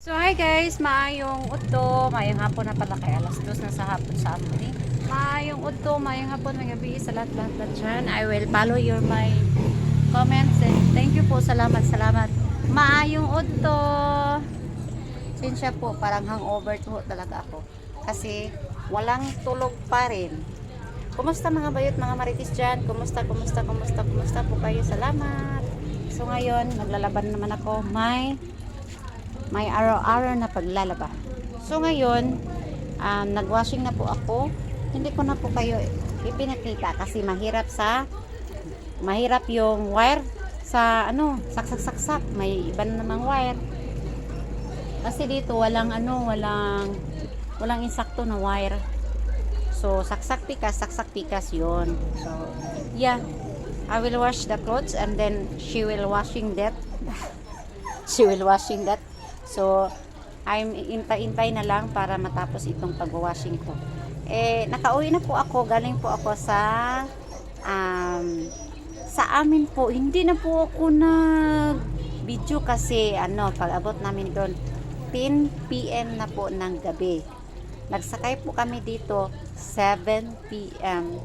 So hi guys, maayong udto, maayong hapon na pala kay alas 2 na sa hapon sa amin eh. Maayong udto, maayong hapon, may gabi sa lahat-lahat na dyan. I will follow your my comments and thank you po, salamat. Maayong udto. Sinsya po, parang hangover po talaga ako. Kasi walang tulog pa rin. Kumusta mga bayot, mga maritis dyan? Kumusta po kayo? Salamat. So ngayon, naglalaban naman ako. May araw-araw na paglalaba. So ngayon, nagwashing na po ako. Hindi ko na po kayo ipinakita kasi mahirap yung wire sa saksak. May iba na namang wire. Kasi dito walang insakto na wire. So saksak pikas yon. So yeah, I will wash the clothes and then she will washing that. So, I'm intay na lang para matapos itong pag-washing ko. Nakauwi na po ako. Galing po ako sa amin po. Hindi na po ako nag-video kasi pag-abot namin doon 10 PM na po ng gabi. Nagsakay po kami dito 7 PM.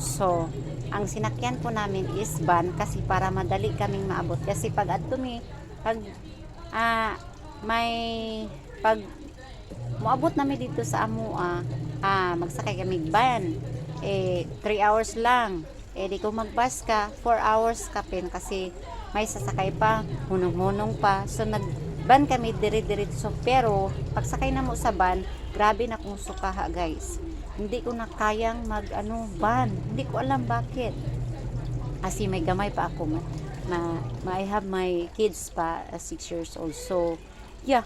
So, ang sinakyan po namin is van kasi para madali kaming maabot. Kasi pag moabot namin dito sa Amua, magsakay kami van 3 hours lang, di ko magbus ka 4 hours ka pin kasi may sasakay pa, hunong-hunong pa. So nagban kami dire-diretso, pero pagsakay na mo sa van, grabe na kong sukaha guys. Hindi ko na kayang van, hindi ko alam bakit kasi may gamay pa ako. I have my kids pa 6 years old. So yeah,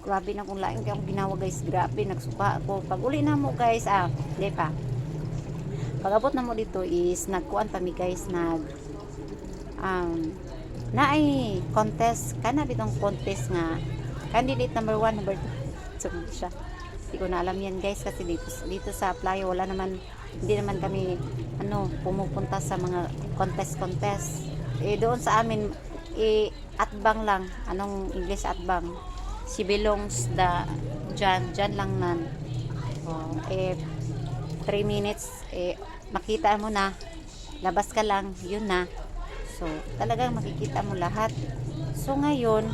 grabe na kung laing kayong ginawa guys. Grabe, nagsuka ako. Pag uli na mo guys, di pa. Pag abot na mo dito is nagkuan pa mi guys, naay contest. Kana bitong contest nga candidate number 1, number 2. So siya. Hindi ko na alam yan guys kasi dito sa playa hindi naman kami pumupunta sa mga contest. Doon sa amin atbang lang. Anong English atbang? She belongs dyan lang nan. 3 minutes makita mo na, labas ka lang, yun na. So talagang makikita mo lahat. So ngayon,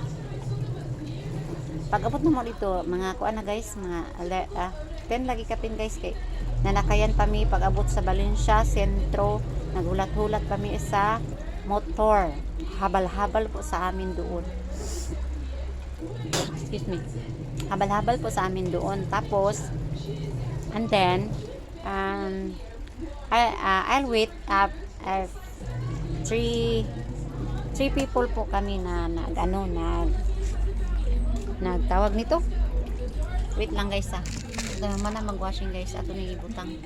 pag abot na mo dito, mga kuan na guys, mga 10 lagi kapin guys, kay nanakayan kami pag abot sa Valencia Sentro. Naghulat-hulat kami sa motor, habal-habal po sa amin doon. Excuse me. Habal-habal po sa amin doon. Tapos and then I'll wait up 3 people po kami na nagtawag nito. Wait lang guys ito naman na mag-washing guys. Ato na ibutang.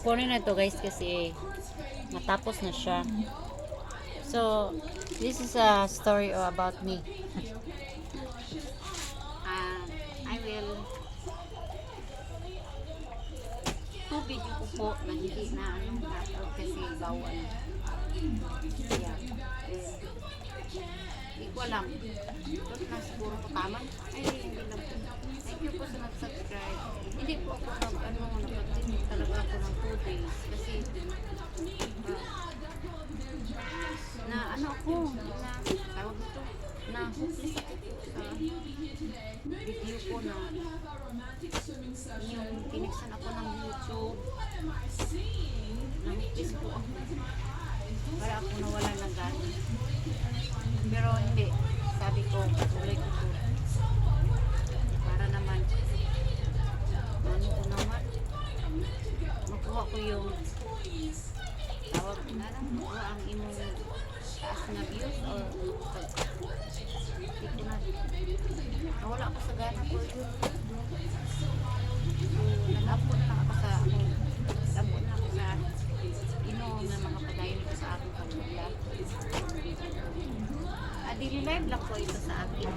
Kunin na to guys kasi matapos na siya. So this is a story about me. I will video ko po na hindi na kasi bawal. Yeah. Hindi ko alam. Ito na siguro ko tama. Hindi lang. Thank you po sa nag-subscribe. Hindi po ako nagpagtinig talaga ako ng 2 days. Kasi tawag ito, na hopeless ako sa review ko na yung tinigsan ako ng YouTube. Na-hopeless po ako. Para ako nawala ng gana. Pero hindi. Sabi ko, patuloy ko po. Para naman, ano ko naman, nakuha ko yung tawag na lang mo ang imong taas na views or hindi ko na nawala ako sa gana ko yun. So nag-upload na lang ako sa nag-upload na ako sa na mga padayon ito sa aking pag-vlog. Daily live lang po ito sa akin.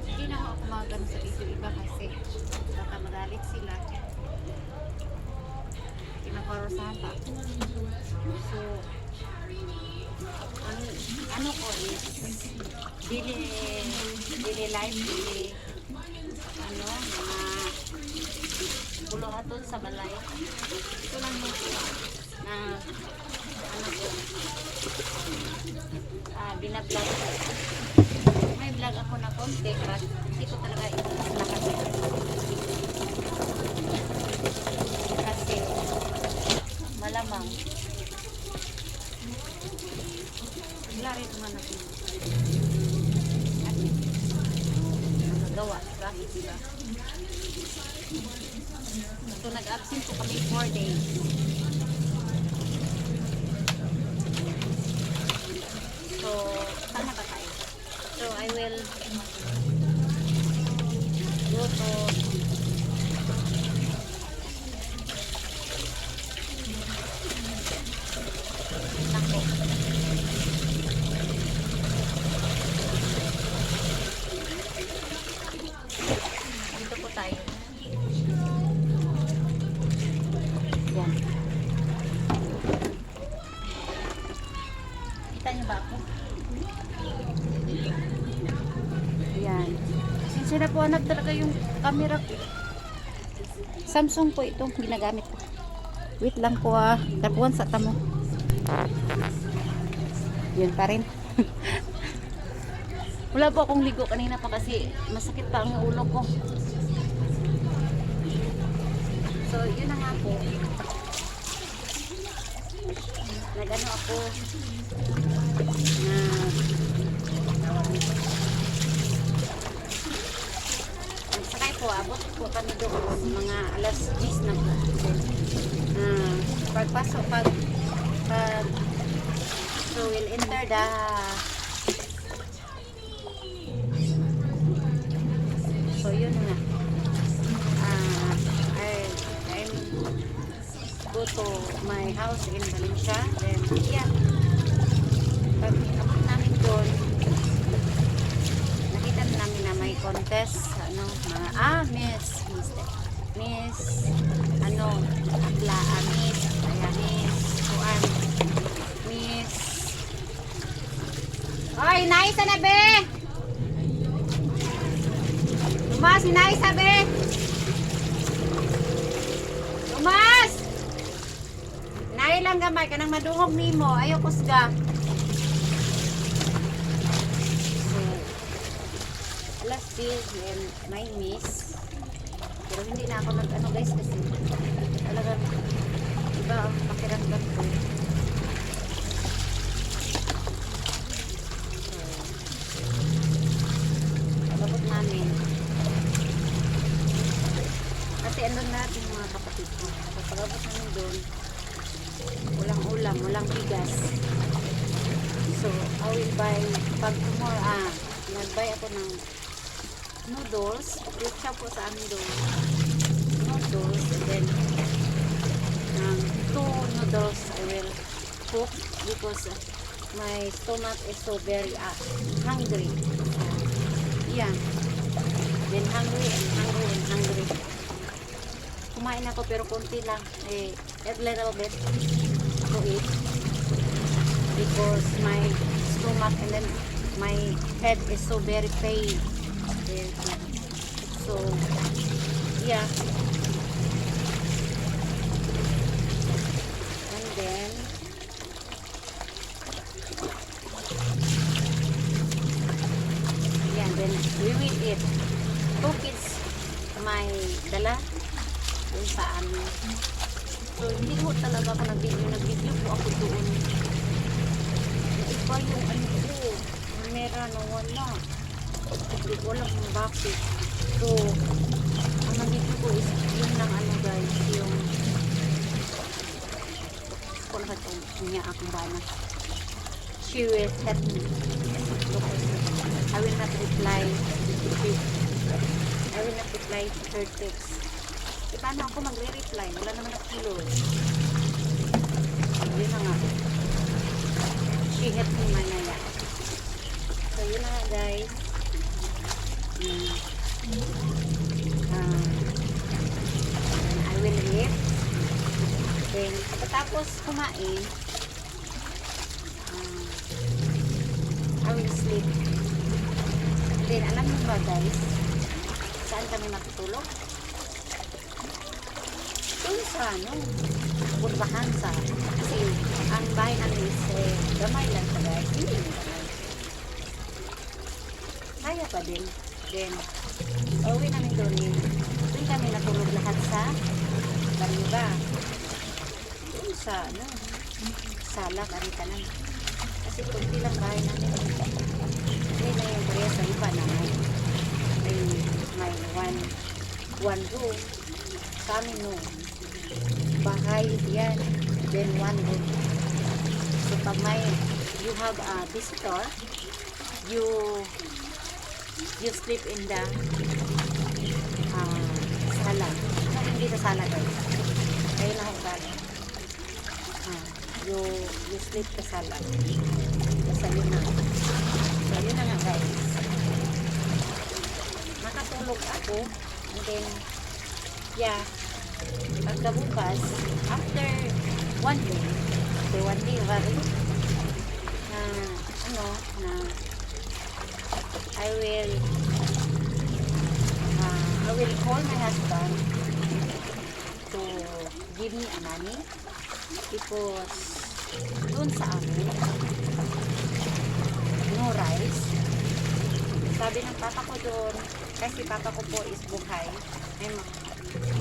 Hindi na ako kumagano sa video iba kasi baka magalit sila. Pinaparosahan pa. So, ano ko is daily live, mga buluhaton sa balay. Ito lang yung na binablog ko. May vlog ako na konti but hindi ko talaga lakas kasi malamang wala rin naman ako at nagawa bakit diba so nag-absent ko kami 4 days. So, saan na ba tayo? So, I will go to Nako. Dito po tayo. Yan. Kita niyo ba ako? Yan. Since na po hanap talaga yung camera ko. Samsung po itong ginagamit ko. Wait lang po tapuan sa tamo. Yun pa rin. Wala po akong ligo kanina pa kasi masakit pa ang ulo ko. So, yun na nga po. Nag-ano ako na sakay po, abot po kami doon mga alas 10 na po. Pagpasok, so we'll enter the so yun nga I'm go to my house in Valencia, then yeah, pag abot namin doon nakita namin na may contest mga miss Akla, Miss Juan, Miss oy, naisa na be Tumas, naisa be Tumas nai lang gamay ka nang madungog nimo ayaw kusga. So alas 10 and my miss pero hindi na ako nag-ano guys kasi talagang iba ang pakiramdam ko. So pagabot namin kasi andun lahat yung mga kapatid ko. So pagabot namin doon walang ulam, walang bigas. So I will buy pag tomorrow nag-buy ako ng noodles. Yung siya po sa amin doon noodles and then 2 noodles I will cook because my stomach is so very hungry. Yeah. Then hungry. Kumain ako pero konti lang. A little bit to eat because my stomach and then my head is so very pain. So yeah. And then we will eat. 2 kids may dala dun sa amin. So hindi ko talaga ako nag-video po ako doon. Iba yung ano ko camera na wala. Hindi ko alam kung bakit. So ang nandito ko is yun lang guys yung niya akong bana. She will help me. I will not reply. I will not reply to her text. E paano ako magre-reply? Wala naman ako tuloy. Yun na nga. She helped me manaya. So yun na nga guys. Then I will eat. Then pagkatapos kumain, I will sleep. Then alam niyo ba guys, saan kami matutulog? Doon sa Burbahan sa, kasi ang bahay namin is gamay lang sa guys, hindi mo gamay. Kaya pa din. Then uwi namin doon kami natulog lahat sa bariba. Doon sa sala, karitanan. Kasi kunti lang bahay namin. Hindi na yung pareha sa iba na may one room. Sa amin bahay yan. Then one room. So pag you have a visitor, you sleep in the sala. Hindi sa sala guys. Kayo na ang sala. You sleep sa sala. Basta yun na. So yun na nga guys. Nakatulog ako. And then, yeah. Pagkabukas, after one day, I will call my husband to give me a money because doon sa amin no rice. Sabi ng papa ko doon, kasi papa ko po is buhay,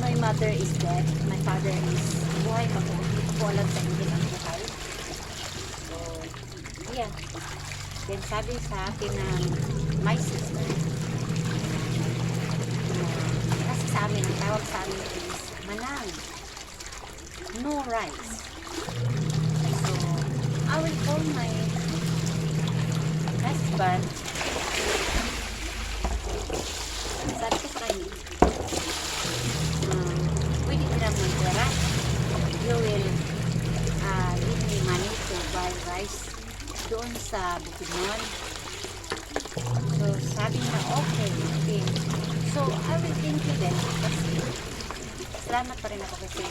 my mother is dead, my father is buhay pa po, hindi ko alam sa hindi ang buhay. So yeah, then sabi sa akin ng my sister, kasi sa amin, ang tawag sa amin is manang, no rice. So I will call my husband. Sabi ko sa kanya, pwede ko na may pera. You will give me money to buy rice doon sa Bukidnon. So sabi niya, okay. So I will thank you then. Kasi salamat pa rin ako kasi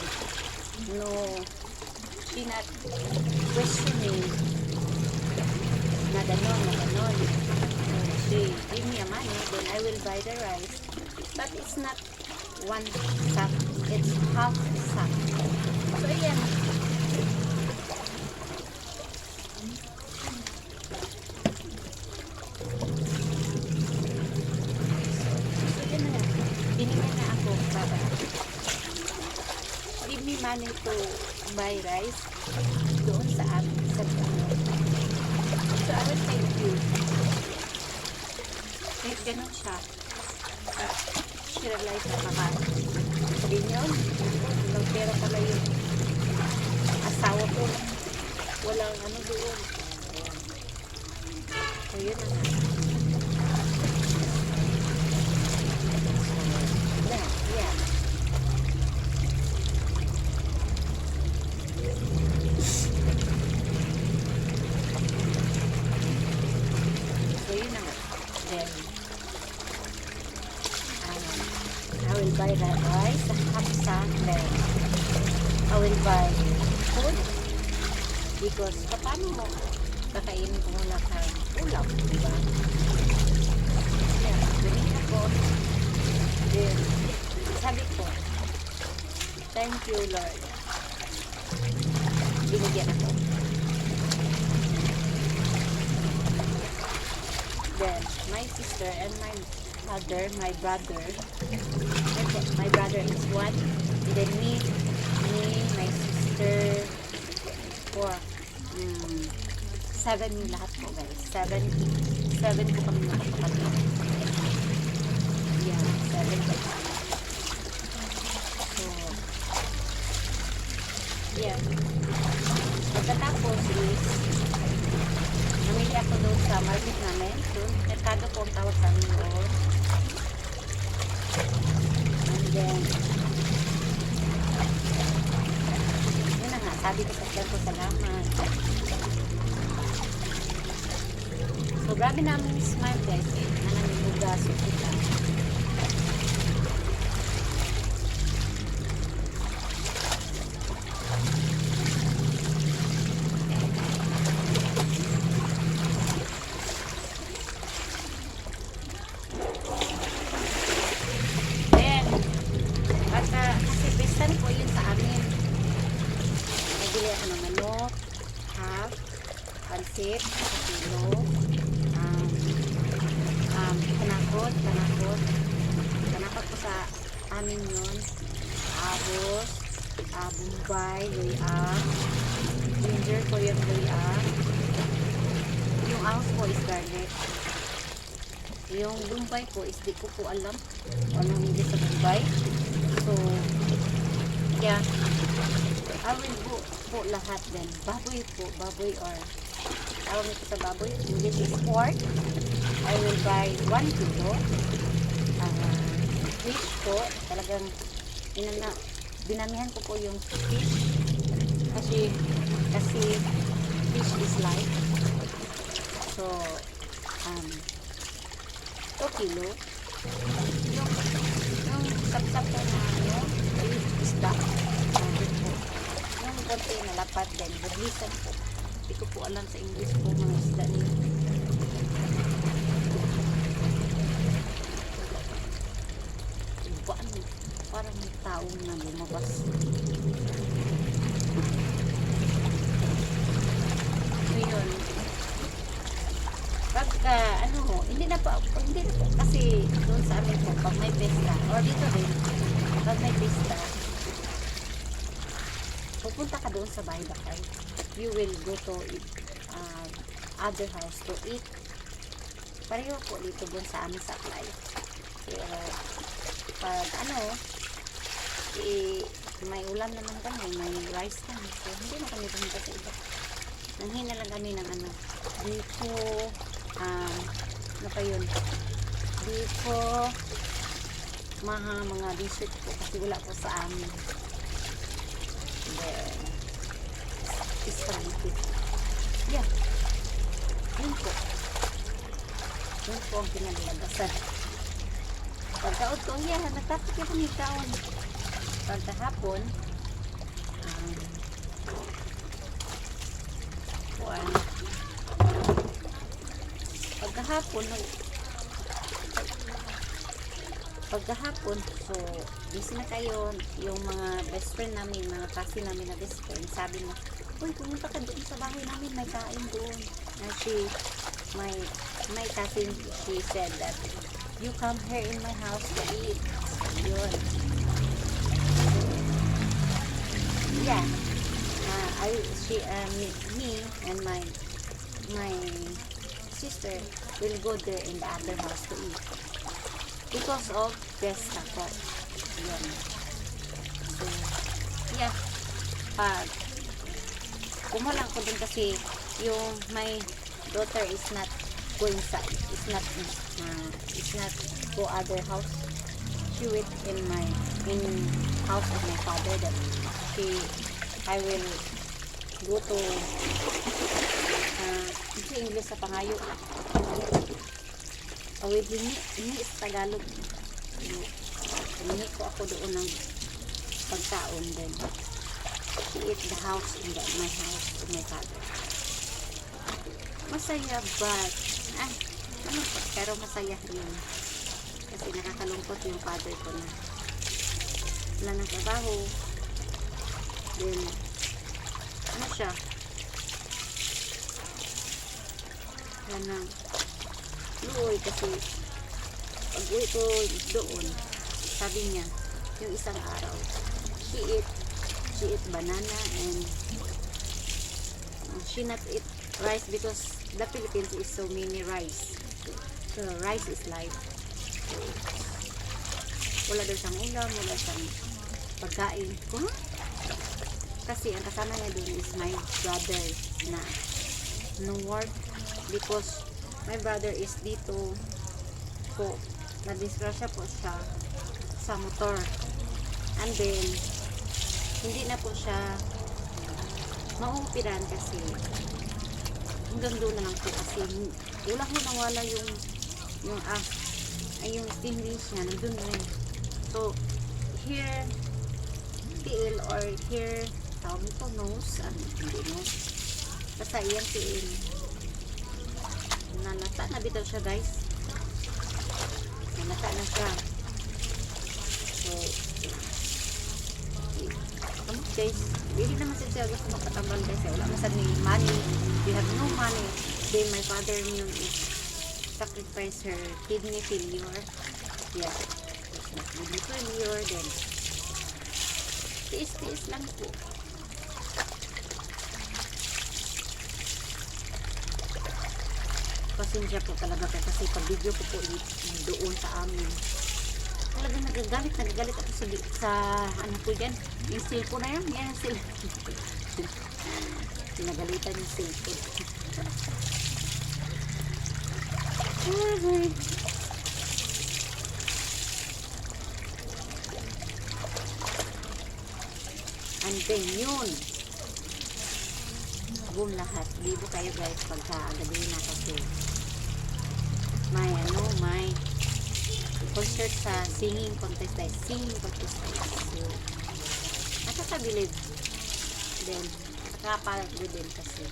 she not questioning na ganon. She give me a money, then I will buy the rice. But it's not one sack, it's half sack. So yan. So yan na. Binigyan na ako para give me money to buy rice doon sa amin sa Bukidnon. So I will thank you. Kahit ganun siya. Realize na baka sabihin yun, nagpera pala yung asawa ko. Walang doon. So yun na nga. Yeah. So yun na nga. Then I will buy the rice, hapsa, then I will buy food because paano mo kakainin ko muna sa ulam, diba? Yeah, ganyan ako. Then, sabi ko, thank you Lord. Binigyan ako. Then, my sister and my mother, my brother is one, and then me, my sister, 4, 7 lahat po guys, 7 po kami nakapakatlo. Yeah, 7 po kami. So yeah, Pagkatapos is, namili ako doon sa market namin. Doon, merkado po ang tawag sa amin doon. And then, yun na nga, sabi ko sa friend ko, salamat. So, grabe namin smile guys. Nananibugas yung kita. Then, kasi besan po yun sa amin. Nabili ako ng manok, half, pansit, kilo, kanakot po sa amin yun, abos, bumbay, luya, ginger po yung luya, yung ahos po is garlic, yung bumbay po is di ko po alam anong hindi sa bumbay. So yeah, I will po lahat din. Baboy po, baboy or tawag nito sa baboy, English is pork. I will buy 1 kilo. Fish po, talagang dinamihan ko po yung fish kasi fish is life. So 2 kilo. Yung sapsap po na isda. Yung konti na lapat din, bublisan po. Hindi ko po alam sa English po mga isda niyo. Parang may taong na lumabas. So yun. Pagka hindi na po kasi doon sa amin po pag may pesta or dito rin pag may pesta pupunta ka doon sa bahay bakay, you will go to other house to eat. Pareho po dito doon sa amin sa Aklay. Pero pag may ulam naman kami, may rice kami, so hindi na kami pumunta sa iba. Nanghina lang kami ng biko, ano pa yun, biko, mga dessert po kasi wala po sa amin. Then spaghetti, yeah, yun po ang pinaglabasan. Pagkaot ko, yeah, nagtapos ko ni kaon. Pagkahapon, so, busy na kayo, yung mga best friend namin, mga kasi namin na best friend, sabi mo, uy, pumunta ka doon sa bahay namin, may kain doon. My cousin, she said that, you come here in my house to eat. Yun. Yeah. Me and my sister will go there in the other house to eat. Because of Desta po. Yun. So, yeah. Kumulang ko din kasi yung my daughter is not go inside. It's not go other house. She went in house of my father that I will go to sa English sa pangayo. Awit ini is Tagalog. Hindi ko ako doon ng pagkaon din. She eat the house in my house of my father. Masaya but pero masaya yun kasi nakakalungkot yung father ko na wala ng trabaho, then siya wala ng luoy kasi pag uwi ko doon sabi niya yung isang araw she eat banana and she not eat rice because the Philippines is so many rice. So rice is life. So, wala daw siyang ulam, wala siyang pagkain. Kasi ang kasama niya doon is my brother na no work because my brother is dito po, na-disgrasya po siya sa motor, and then hindi na po siya mauupiran kasi hanggang doon na lang po kasi wala ko nawala yung yung stinglish niya nandun rin. So here tiil or here tawag ito nose, hindi nose, basta iyang tiil nalata na bitaw siya guys, nalata na siya. So kamot guys, really naman siya gusto makatambal guys, wala masad ni money, we have no money. Then my father knew is sacrifice her kidney failure, yeah, kidney failure, then tiis lang po. Pasensya po talaga kasi pag video ko po doon sa amin talagang nagagalit ako sa ano po dyan, yung cellphone na yan ang cellphone. Pinagalitan yung cellphone. And then yun boom lahat, libo kayo guys pagka-gabi na kasi may concert sa singing contest guys, singing contest guys. So nakakabilib then nakapalagod din kasi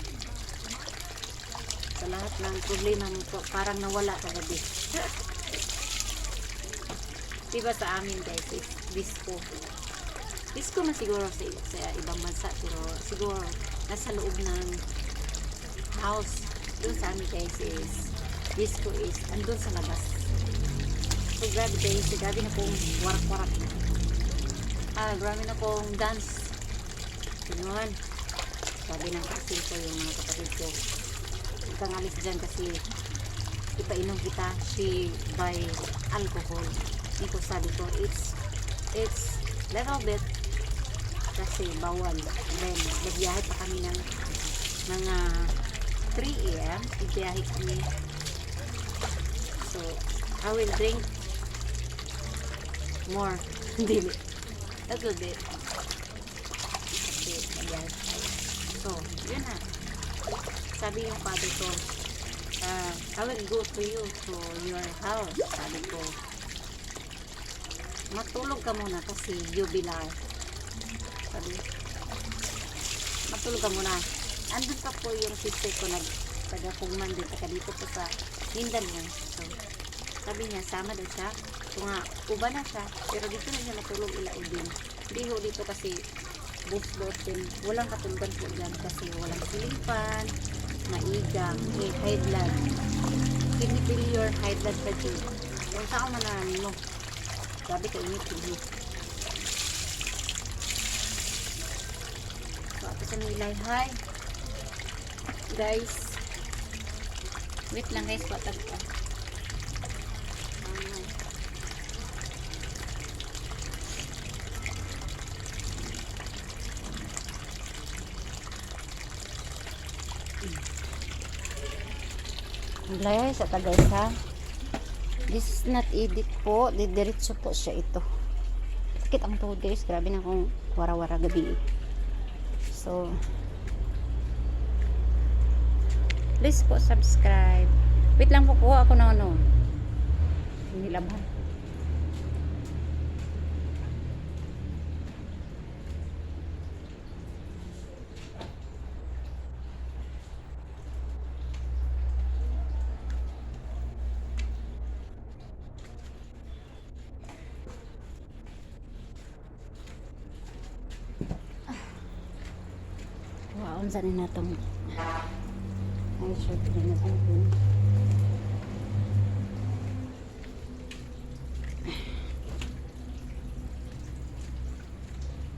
sa lahat ng problema mo po parang nawala kagabi. Diba sa amin guys is disco na siguro sa ibang bansa, pero siguro nasa loob ng house. Doon sa amin guys is disco is andun sa labas. So grabe guys, grabe na pong warak-warak, grabe na pong dance ganoon. Sabi ng kasil ko yung mga kapatid ko, huwag kang alis dyan kasi ipainom kita, she buy alcohol. Hindi ko, sabi ko it's little bit kasi bawal. Then nagbiyahe pa kami ng mga 3 AM, nagbiyahe kami. So I will drink more dili a little bit kasi nagbiyahe pa kami. So yun na, sabi yung father ko, I will go to you to your house. Sabi ko matulog ka muna kasi jubilar. Sabi, matulog ka muna. Andun pa po yung sister ko taga-Pugman din, taga dito po sa Mindanao. So, sabi niya, sama daw siya. So nga, uba na siya. Pero dito na siya matulog ilaudin. Hindi ho dito kasi buslot din. Walang katulugan po dyan kasi walang silipan, maigang, high blood. Kidney failure, high blood pa dyan. Kung saan man na sabi ka init hindi. So ako sa nilay. Hi guys, wait lang guys, patag ka. Nilay sa tagay sa this is not edit po, didiretso po siya ito. Sakit ang tuhod guys, grabe na akong wara-wara gabi. So please po subscribe. Wait lang po, kuha ako na nilaban. Unsa ni natong ay short din na natin.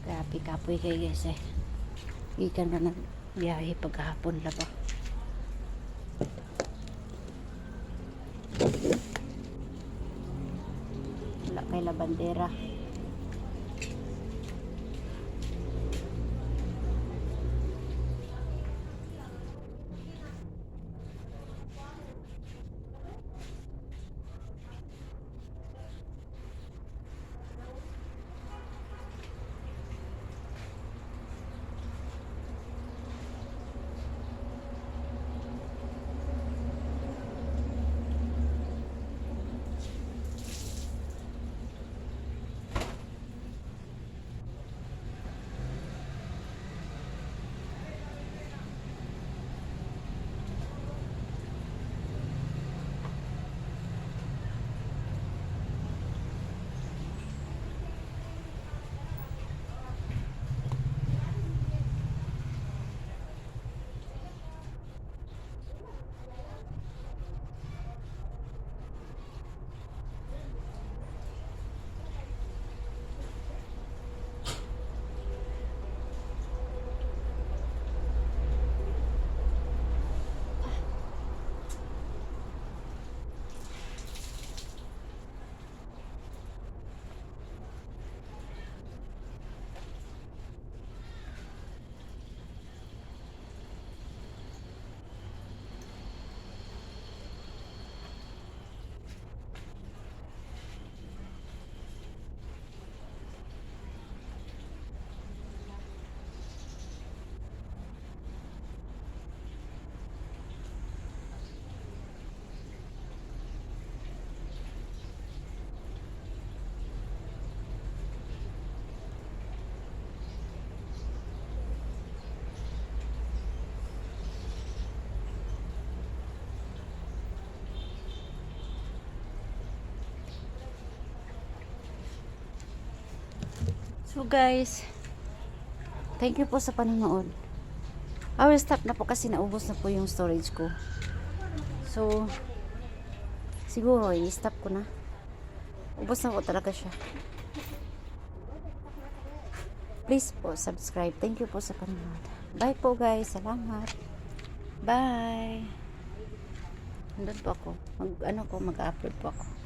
Grabe kapoy kay guys ikan na biyahe paghapon laba. Wala kay la bandera. So guys, thank you po sa panonood. I will stop na po kasi naubos na po yung storage ko. So, siguro i-stop ko na. Ubos na po talaga siya. Please po, subscribe. Thank you po sa panonood. Bye po guys. Salamat. Bye. Nandun po ako. Mag-upload po ako.